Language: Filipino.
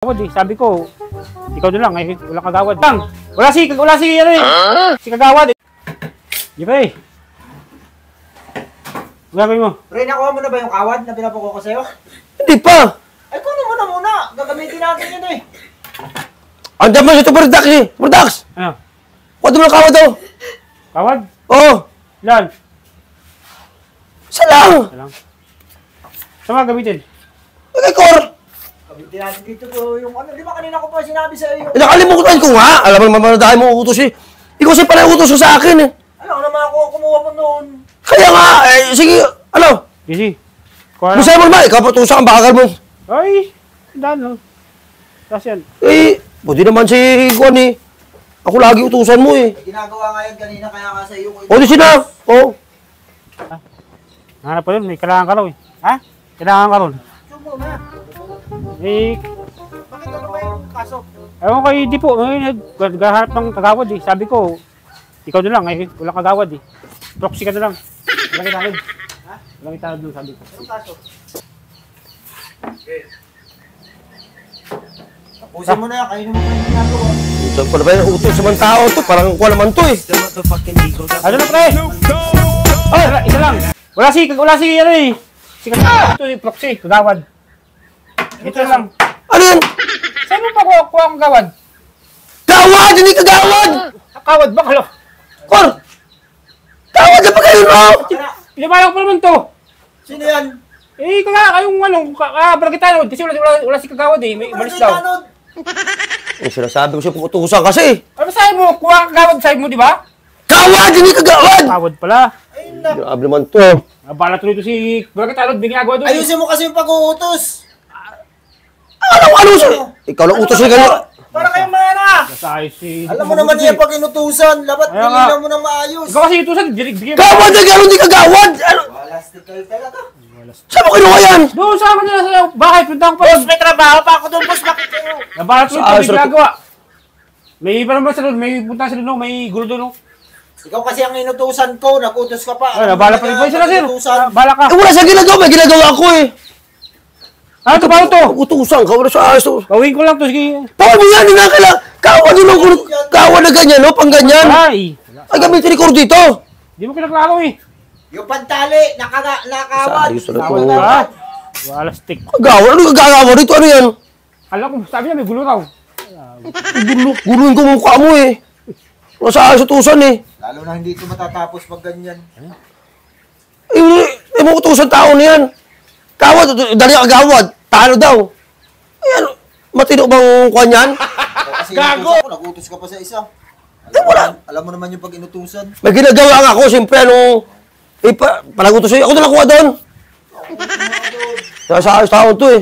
Sabi ko, ikaw na lang, eh, wala kagawad. Wala si ano eh, si kagawad. Di ba eh? Gagawin mo. Pre, nakuha mo na ba yung kawad na pinapuko ko sa'yo? Hindi pa! Ay, kunin mo na muna. Gagamitin natin yun eh. Andiyan mo ito, Perdax eh! Perdax! Ano? Kuha mo ng kawad daw! Kawad? Oo! Ilan? Isa lang! Isa lang. Saan mga gamitin? Ay, Cor! Gamitin natin dito ko yung ano. Di ba kanina ko pa sinabi sa'yo yung... Nakalimutan ko nga! Alam mo naman na dahil mo utos eh. Ikaw kasi pala utos sa akin eh. Ano naman ako kumuha mo noon? Kaya nga, eh, sige, ano? Easy. Kuha lang. Masaya mo naman, ikaw patusa ang bakal mo. Ay, daan lang. Tapos yan. Eh, buti naman si Juan eh. Ako lagi utusan mo eh. May ginagawa nga yan kanina kaya nga sa'yo ko. O, di sina. O. Hanap pa yun, may kailangan ka raw eh. Ha? Kailangan ka ron. Sumo na. Eh, Bakit ano ba yung kaso? ewan kay di po, naghahanap ng kagawad eh. Sabi ko, ikaw na lang eh, wala kagawad eh. Proxy ka na lang. Walang itahid. Ha? Walang itahid doon, sabi ko. Anong kaso? Okay. Tapusin mo na, kainin mo pa yung ginagawa. Saan pala ba yung utos sa mga tao to? Parang kuha naman to eh. Ano na pre? Oh, isa lang. Wala si ano eh. Si kagawad. Ito yung proxy, kagawad. Ito lang. Ano yan? Saan mo pa kuha ang kagawad? Kawad! Hindi kagawad! Kagawad ba kalo? Cor! Kawad na pa kayo no? Pinabayang ko pa naman to. Sino yan? Eh, kayong ano, baragitano. Kasi wala si kagawad eh. May malis daw. Ang sinasabi ko siya putusan kasi. Ano sabi mo? Kuha ang kagawad sabi mo, di ba? Kawad! Hindi kagawad! Kagawad pala. Ayun na. Grabe naman to. Bala tuloy to si baragitano. Binagawa doon. Ayusin mo kasi yung pag-uutos. Ano siya? Ikaw lang utos yung ganyan. Para kayong mga na. Masayos si... Alam mo naman yan pag inutusan. Labat Kaya nga. nilinan mo ng maayos. Ikaw kasi itusan. Bigyan mo. Kawad na gano'n, hindi kagawad! Ano? Walastik kayo talaga. Saan mo kinuha yan? Doon sa akin nila sa'yo. Bakit? Punta ko pa. Boss, may trabaho pa ako doon, boss. Bakit kayo? Nabala tuloy Sa- to. Binagawa. May iba naman sa doon. May punta sa doon. May gulo doon. Ikaw kasi ang inutusan ko. Nakutos ka pa. Ay, nabala pa rin. Pwede sila sir. Bala ka. Eh, wala siya ginagawa. May ginagawa ako eh. Ano ito ba ito? Utusan ka, wala sa ayos to. Gawin ko lang to. Sige. Paano mo yan? Hindi nga kailangan. Kawad yun lang. Kawad na ganyan, no? Pang ganyan. Ay. Ay, gamitin ni Cor dito. Di mo kinaklaro eh. Yung pantali, nakawad. Sa ayos ulit Kawad mo. ka. Wala stick. Kagawad? Ano kagawad dito? Ano yan? Alam ko, sabi niya may gulo raw. Guluhin ko mukha mo eh. Wala sa ayos utusan eh. Lalo na hindi ito matatapos pag ganyan. Eh, mo utusan tao na yan. Kawad, dali kagawad. Talo daw. Ayan, matino bang kuha niyan? Kasi inutusan ko, nagutos ka pa sa isa. Alam mo naman yung pag inutusan. May ginagawa nga ako, siyempre, ano, panagutos sa'yo. Ako na nakuha doon. Sa ayos tao to eh.